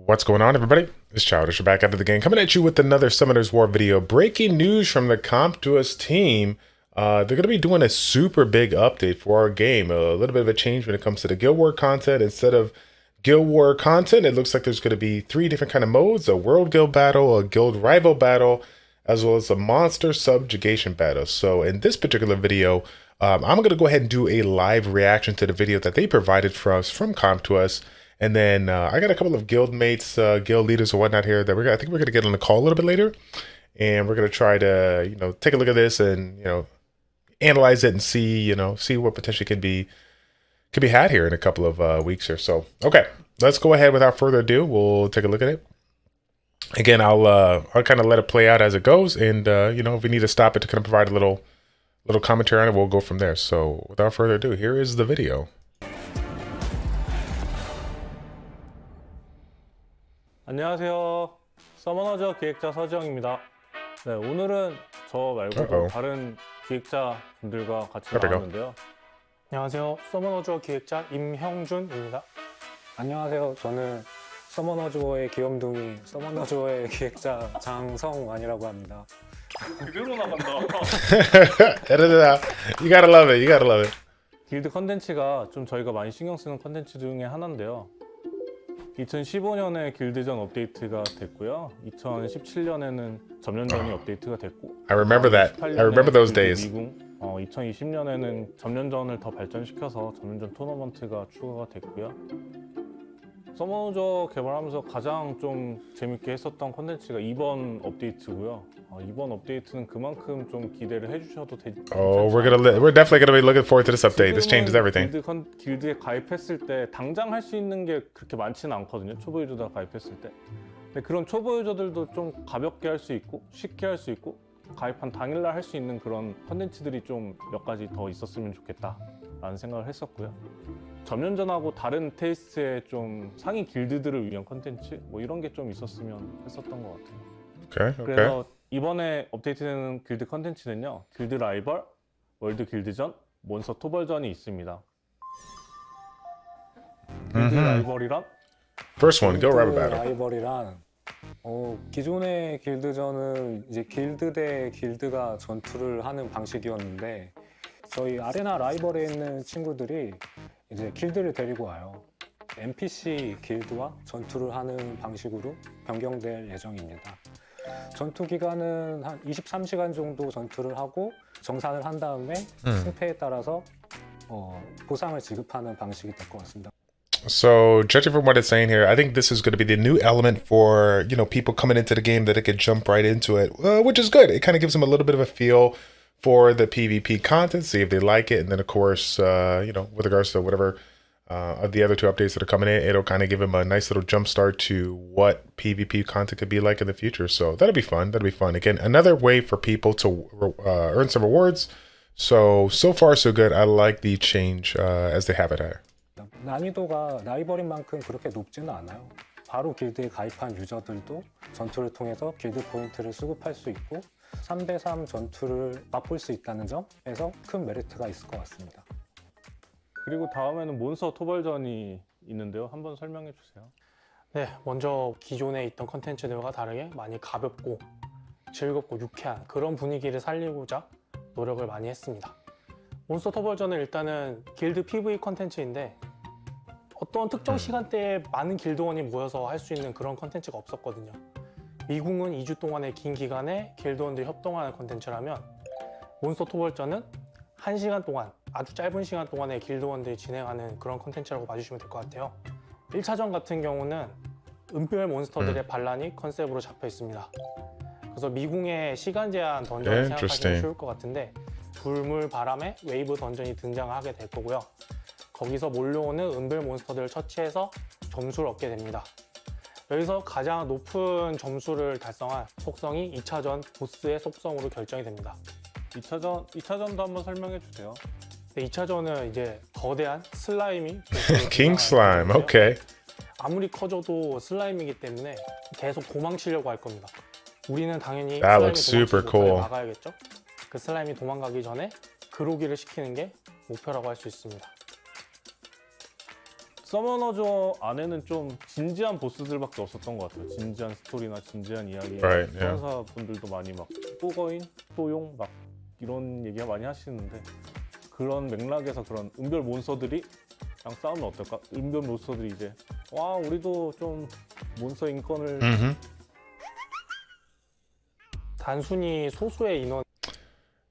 What's going on, everybody? It's Childish. We're back out of the game, coming at you with another Summoners War video. Breaking news from the ChildishPlays team. They're going to be doing a super big update for our game. A little bit of a change when it comes to the Guild War content. Instead of Guild War content, it looks like there's going to be 3 different kind of modes: a World Guild battle, a Guild Rival battle, as well as a Monster Subjugation battle. So in this particular video, I'm going to go ahead and do a live reaction to the video that they provided for us from ChildishPlays. And then I got a couple of guild mates, guild leaders or whatnot here that I think we're going to get on the call a little bit later. And we're going to try to, take a look at this and, analyze it and see, see what potentially could be had here in a couple of weeks or so. Okay, let's go ahead without further ado. We'll take a look at it. Again, I'll kind of let it play out as it goes. And, if we need to stop it to kind of provide a little commentary on it, we'll go from there. So without further ado, here is the video. 안녕하세요. 서머너즈 기획자 서지영입니다. 네, 오늘은 저 말고 다른 기획자분들과 같이 나왔는데요. 안녕하세요. 서머너즈 기획자 임형준입니다. 안녕하세요. 저는 서머너즈의 귀염둥이 서머너즈의 기획자 장성완이라고 합니다. 그대로 나간다. Edit it out. You gotta love it. You gotta love it. 길드 컨텐츠가 좀 저희가 많이 신경 쓰는 컨텐츠 중에 하나인데요. 2015년에 길드전 업데이트가 됐고요. 2017년에는 점령전이 업데이트가 됐고, I remember that. I remember those days. 미궁, 2020년에는 점령전을 더 발전시켜서 점령전 토너먼트가 추가가 됐고요. 서머너즈 개발하면서 가장 좀 재밌게 했었던 컨텐츠가 이번 업데이트고요. 이번 업데이트는 그만큼 좀 기대를 해주셔도 되지. We're definitely gonna be looking forward to this update. This changes everything. 길드에 가입했을 때 당장 할 수 있는 게 그렇게 많지는 않거든요. 초보 유저다 가입했을 때. 근데 그런 초보 유저들도 좀 가볍게 할 수 있고 쉽게 할 수 있고 가입한 당일날 할 수 있는 그런 컨텐츠들이 좀 몇 가지 더 있었으면 좋겠다라는 생각을 했었고요. 점령전하고 다른 테이스트의 좀 상위 길드들을 위한 컨텐츠 뭐 이런 게 좀 있었으면 했었던 것 같아요. Okay. 그래서 이번에 업데이트되는 길드 컨텐츠는요, 길드 라이벌, 월드 길드전, 몬스터 토벌전이 있습니다. 길드 라이벌이란? First one, go rival battle. 라이벌이란 기존의 길드전은 이제 길드 대 길드가 전투를 하는 방식이었는데 저희 아레나 라이벌에 있는 친구들이 이제 길드를 데리고 와요. NPC 길드와 전투를 하는 방식으로 변경될 예정입니다. 전투 기간은 한 23시간 정도 전투를 하고 정산을 한 다음에 승패에 따라서 보상을 지급하는 방식이 될 것 같습니다. So, judging from what it's saying here, I think this is going to be the new element for, people coming into the game that they could jump right into it, which is good. It kind of gives them a little bit of a feel for the PvP content, see if they like it. And then, of course, with regards to whatever of the other 2 updates that are coming in, it'll kind of give them a nice little jump start to what PvP content could be like in the future. So that'll be fun. That'll be fun. Again, another way for people to earn some rewards. So far, so good. I like the change as they have it here. 난이도가 라이벌인 만큼 그렇게 높지는 않아요. 바로 길드에 가입한 유저들도 전투를 통해서 길드 포인트를 수급할 수 있고 3대3 전투를 맛볼 수 있다는 점에서 큰 메리트가 있을 것 같습니다. 그리고 다음에는 몬스터 토벌전이 있는데요. 한번 설명해 주세요. 네, 먼저 기존에 있던 컨텐츠들과 다르게 많이 가볍고 즐겁고 유쾌한 그런 분위기를 살리고자 노력을 많이 했습니다. 몬스터 토벌전은 일단은 길드 PV 컨텐츠인데 어떤 특정 시간대에 많은 길드원이 모여서 할 수 있는 그런 컨텐츠가 없었거든요. 미궁은 2주 동안의 긴 기간에 길드원들이 협동하는 컨텐츠라면 몬스터 토벌전은 1시간 동안, 아주 짧은 시간 동안에 길드원들이 진행하는 그런 컨텐츠라고 봐주시면 될 것 같아요. 1차전 같은 경우는 은별 몬스터들의 반란이 컨셉으로 잡혀 있습니다. 그래서 미궁의 시간 제한 던전을 생각하시면 쉬울 것 같은데 불물 바람에 웨이브 던전이 등장하게 될 거고요. 거기서 몰려오는 은별 몬스터들을 처치해서 점수를 얻게 됩니다. 여기서 가장 높은 점수를 달성한 속성이 2차전 보스의 속성으로 결정이 됩니다. 2차전도 한번 설명해 주세요. 네, 2차전은 이제 거대한 슬라임이 King Slime, okay. 아무리 커져도 슬라임이기 때문에 계속 도망치려고 할 겁니다. 우리는 당연히 That looks super cool. 막아야겠죠. 그 슬라임이 도망가기 전에 그로기를 시키는 게 목표라고 할 수 있습니다. 서머너즈 안에는 좀 진지한 보스들밖에 없었던 것 같아요. 진지한 스토리나 진지한 이야기. Right, yeah. 수험사 분들도 많이 막 또거인, 또용 막 이런 얘기 많이 하시는데 그런 맥락에서 그런 은별 몬스터들이 랑 싸우면 어떨까? 은별 몬스터들이 이제 와 우리도 좀 몬스터 인권을 Mm-hmm. 단순히 소수의 인원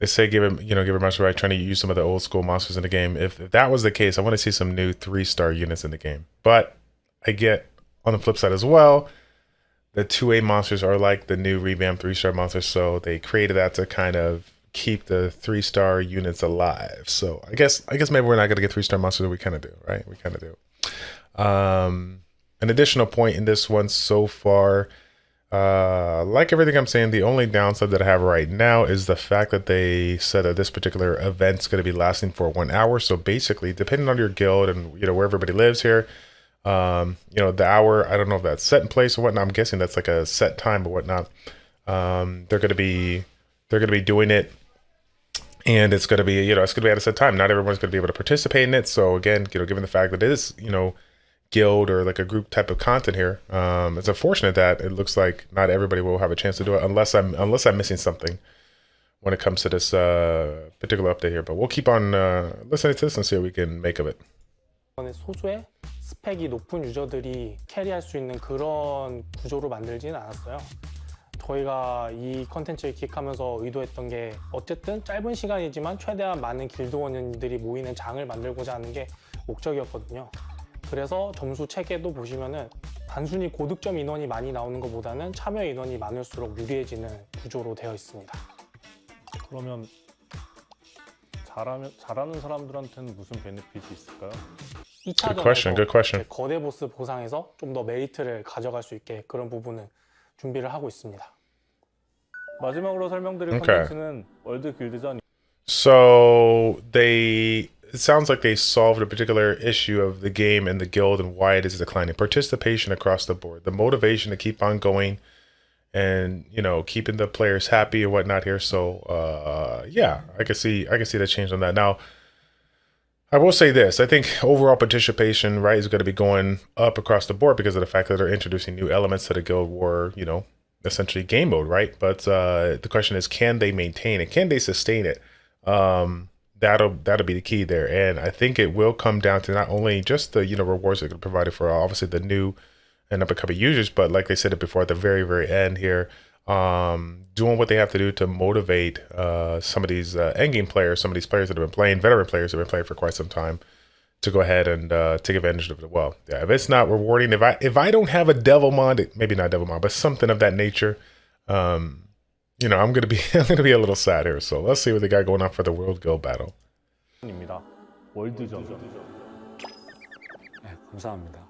They say give it much right trying to use some of the old school monsters in the game. If that was the case, I want to see some new 3-star units in the game. But I get on the flip side as well, the 2A monsters are like the new revamped 3-star monsters, so they created that to kind of keep the 3-star units alive. So I guess maybe we're not gonna get 3-star monsters, we kind of do, right? We kind of do. An additional point in this one so far. Like everything I'm saying, the only downside that I have right now is the fact that they said that this particular event's going to be lasting for 1 hour. So basically, depending on your guild and where everybody lives here, the hour, I don't know if that's set in place or whatnot. I'm guessing that's like a set time or whatnot. They're going to be doing it, and it's going to be it's going to be at a set time. Not everyone's going to be able to participate in it. So again, given the fact that it is guild or like a group type of content here, it's unfortunate that it looks like not everybody will have a chance to do it unless I'm missing something when it comes to this particular update here. But we'll keep on listening to this and see what we can make of it. 소수의 스펙이 높은 유저들이 캐리할 수 있는 그런 구조로 만들지는 않았어요. 저희가 이 컨텐츠를 기획하면서 의도했던 게 어쨌든 짧은 시간이지만 최대한 많은 길드원들이 모이는 장을 만들고자 하는 게 목적이었거든요. 그래서 점수 체계도 보시면은 단순히 고득점 인원이 많이 나오는 것보다는 참여 인원이 많을수록 유리해지는 구조로 되어 있습니다. 그러면 잘하는 사람들한테는 무슨 베네핏이 있을까요? 2차전에서 Good question. 거대 보스 보상에서 좀 더 메리트를 가져갈 수 있게 그런 부분은 준비를 하고 있습니다. 마지막으로 설명드릴 Okay. 컨텐츠는 월드 길드전. So it sounds like they solved a particular issue of the game and the guild and why it is declining. Participation across the board, the motivation to keep on going, and keeping the players happy or whatnot here. So yeah, I can see the change on that. Now, I will say this: I think overall participation, right, is going to be going up across the board because of the fact that they're introducing new elements to the Guild War, essentially game mode, right? But the question is, can they maintain it? Can they sustain it? That'll be the key there, and I think it will come down to not only just the rewards that are provided for obviously the new and up and coming users, but like they said it before at the very end here, doing what they have to do to motivate some of these endgame players, some of these players that have been playing, veteran players that have been playing for quite some time, to go ahead and take advantage of it. Well, yeah, if it's not rewarding, if I don't have a devil mod, maybe not devil mod, but something of that nature, I'm gonna be a little sad here. So let's see what they got going on for the World Guild Battle. 입니다. 월드전. 네, 감사합니다.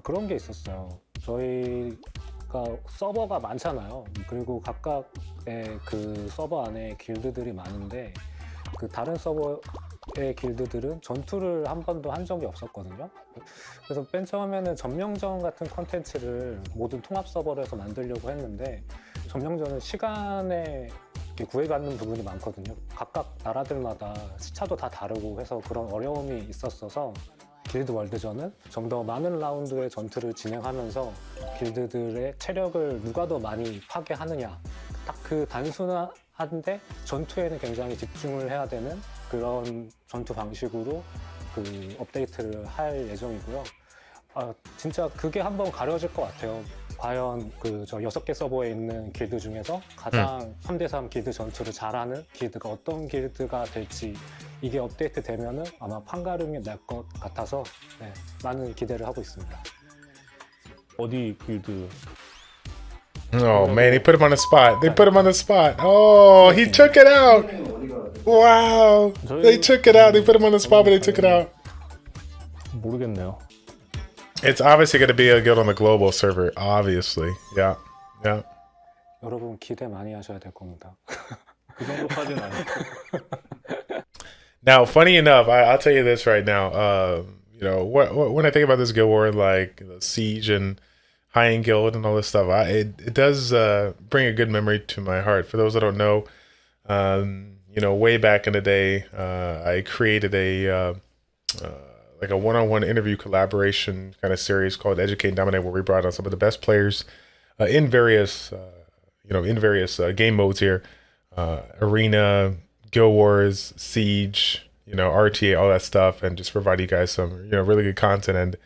그런 게 있었어요. 저희가 서버가 많잖아요. 그리고 각각의 그 서버 안에 길드들이 많은데 그 다른 서버의 길드들은 전투를 한 번도 한 적이 없었거든요. 그래서 맨 처음에는 점령전 같은 컨텐츠를 모든 통합 서버에서 만들려고 했는데 점령전은 시간에 구애받는 부분이 많거든요. 각각 나라들마다 시차도 다 다르고 해서 그런 어려움이 있었어서 길드 월드전은 좀 더 많은 라운드의 전투를 진행하면서 길드들의 체력을 누가 더 많이 파괴하느냐, 딱 그 단순한데 전투에는 굉장히 집중을 해야 되는 그런 전투 방식으로 그 업데이트를 할 예정이고요. 진짜 그게 한번 가려질 것 같아요. 과연 저 6개 서버에 있는 길드 중에서 가장 3대3 길드 전투를 잘하는 길드가 어떤 길드가 될지 이게 업데이트 되면은 아마 판가름이 날 것 같아서 네, 많은 기대를 하고 있습니다. 어디 길드? Oh man, they put him on the spot. They put him on the spot. Oh, he took it out. Wow. They took it out. They put him on the spot, but they took it out. 모르겠네요. It's obviously going to be a guild on the global server. Obviously. Yeah. Yeah. 여러분 기대 많이 하셔야 될 겁니다. 그 정도까지는 아니고. Now, funny enough, I'll tell you this right now. When I think about this guild war, like Siege and High End Guild and all this stuff, it does bring a good memory to my heart. For those that don't know, way back in the day, I created a like a one-on-one interview collaboration kind of series called Educate and Dominate, where we brought on some of the best players in various game modes here, Arena, Guild Wars, Siege, RTA, all that stuff, and just provide you guys some really good content.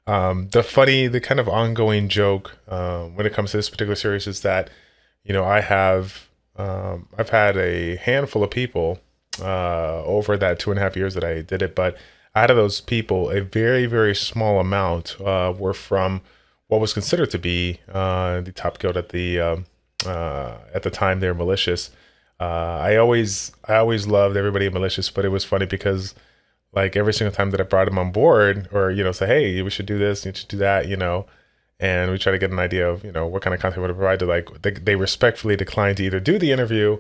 And the kind of ongoing joke when it comes to this particular series is that I've had a handful of people over that 2.5 years that I did it, but out of those people, a very, very small amount were from what was considered to be the top guild at the time. They're Malicious. I always loved everybody in Malicious, but it was funny because like every single time that I brought them on board, or say, hey, we should do this, you should do that, and we try to get an idea of what kind of content we want to provide. To like they respectfully declined to either do the interview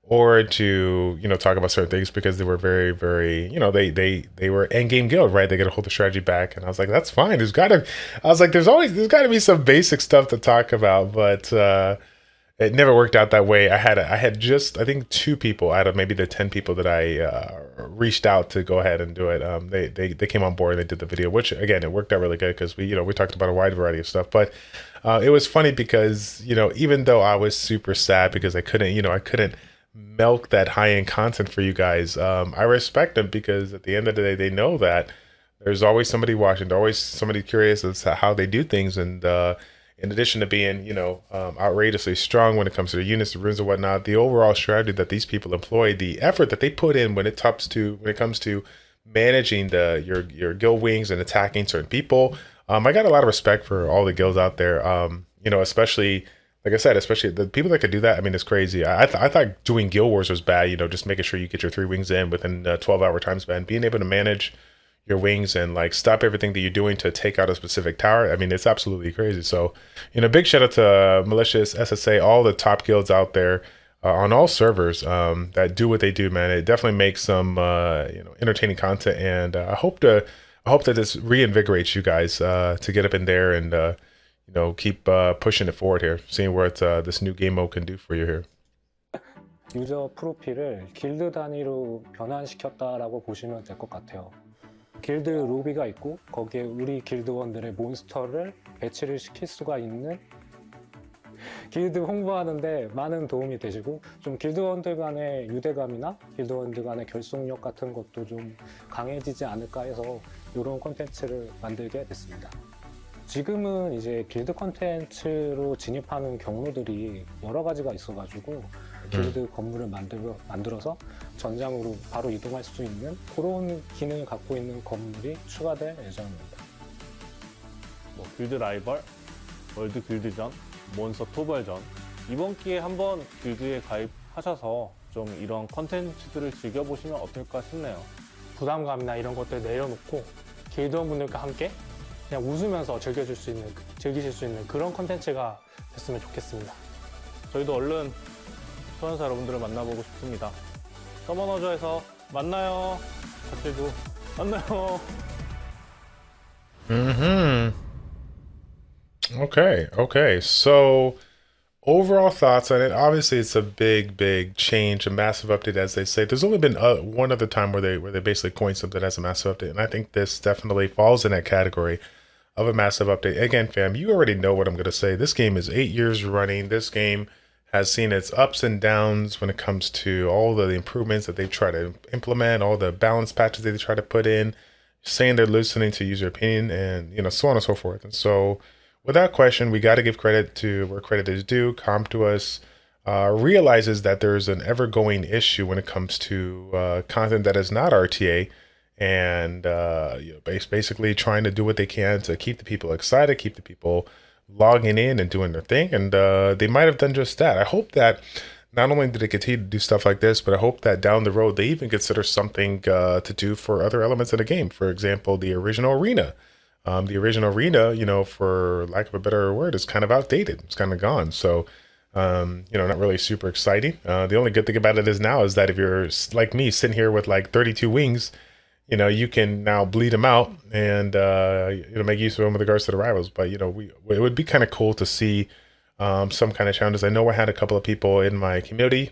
or to talk about certain things because they were very, very they were endgame guild, right? They got to hold the strategy back, and I was like, that's fine. There's got to be some basic stuff to talk about, but it never worked out that way. I had just, I think, 2 people out of maybe the 10 people that I reached out to go ahead and do it. They came on board and they did the video, which again, it worked out really good because we talked about a wide variety of stuff. But it was funny because even though I was super sad because I couldn't milk that high end content for you guys, I respect them because at the end of the day, they know that there's always somebody watching, there's always somebody curious as to how they do things, and in addition to being, outrageously strong when it comes to the units, the runes and whatnot, the overall strategy that these people employ, the effort that they put in when it comes to managing your guild wings and attacking certain people, I got a lot of respect for all the guilds out there. Especially, like I said, especially the people that could do that. I mean, it's crazy. I thought doing Guild Wars was bad. Just making sure you get your 3 wings in within a 12-hour time span, being able to manage your wings and like stop everything that you're doing to take out a specific tower. I mean, it's absolutely crazy. So, big shout out to Malicious, SSA, all the top guilds out there on all servers that do what they do, man. It definitely makes some entertaining content, and I hope that this reinvigorates you guys to get up in there and keep pushing it forward here, seeing what this new game mode can do for you here. 유저 프로필을 길드 단위로 변환시켰다라고 보시면 될 것 같아요. 길드 로비가 있고 거기에 우리 길드원들의 몬스터를 배치를 시킬 수가 있는, 길드 홍보하는데 많은 도움이 되시고, 좀 길드원들 간의 유대감이나 길드원들 간의 결속력 같은 것도 좀 강해지지 않을까 해서 이런 콘텐츠를 만들게 됐습니다. 지금은 이제 길드 콘텐츠로 진입하는 경로들이 여러 가지가 있어가지고 길드 건물을 만들어서 전장으로 바로 이동할 수 있는 그런 기능을 갖고 있는 건물이 추가될 예정입니다. 길드 라이벌, 월드 길드전, 몬스터 토벌전, 이번 기회에 한번 길드에 가입하셔서 좀 이런 컨텐츠들을 즐겨보시면 어떨까 싶네요. 부담감이나 이런 것들 내려놓고 길드원분들과 함께 그냥 웃으면서 즐기실 수 있는 그런 컨텐츠가 됐으면 좋겠습니다. 저희도 얼른 소환사 여러분들을 만나보고 싶습니다. 서머너저에서 만나요. 갑자기도 만나요. Okay. So overall thoughts on it. Obviously, it's a big change, a massive update, as they say. There's only been one other time where they basically coined something as a massive update, and I think this definitely falls in that category of a massive update. Again, fam, you already know what I'm going to say. This game is 8 years running. This game has seen its ups and downs when it comes to all the improvements that they've tried to implement, all the balance patches they try to put in, saying they're listening to user opinion, and so on and so forth. And so, without question, we got to give credit to where credit is due. CompToUs realizes that there's an ever-going issue when it comes to content that is not RTA, and basically trying to do what they can to keep the people excited, keep the people logging in and doing their thing, and they might have done just that. I hope that not only did they continue to do stuff like this, but I hope that down the road they even consider something to do for other elements of the game. For example, the original arena. The original arena, for lack of a better word, is kind of outdated. It's kind of gone. So, not really super exciting. The only good thing about it is now is that if you're like me, sitting here with like 32 wings, you can now bleed them out and, make use of them with regards to the rivals. But, it would be kind of cool to see some kind of challenges. I know I had a couple of people in my community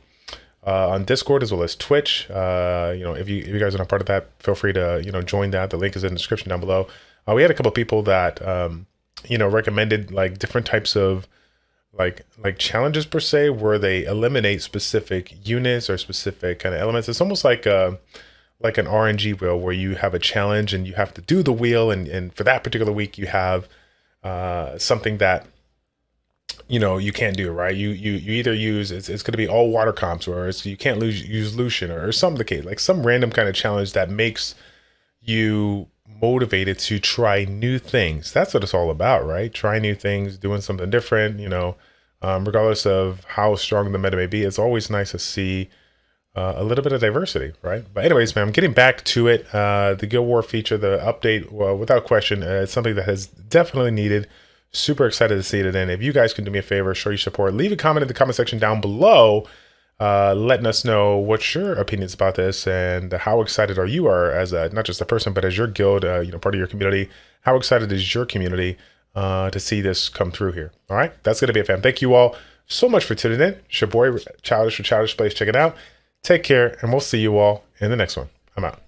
on Discord as well as Twitch. If you guys are not part of that, feel free to join that. The link is in the description down below. We had a couple people that recommended like different types of like challenges per se, where they eliminate specific units or specific kind of elements. It's almost like an RNG wheel where you have a challenge and you have to do the wheel, and for that particular week you have something that you can't do, right? You either use it's going to be all water comps, or you can't use Lucian or some of the case, like some random kind of challenge that makes you motivated to try new things. That's what it's all about, right? Try new things, doing something different, regardless of how strong the meta may be. It's always nice to see a little bit of diversity, right? But anyways, man, I'm getting back to it. The Guild War feature, the update, well, without question, it's something that has definitely needed. Super excited to see it in. If you guys can do me a favor, show your support, leave a comment in the comment section down below, letting us know what's your opinions about this and how excited you are as not just a person, but as your guild, part of your community. How excited is your community to see this come through here? All right, that's gonna be it, fam. Thank you all so much for tuning in. It's your boy Childish for ChildishPlays. Check it out. Take care, and we'll see you all in the next one. I'm out.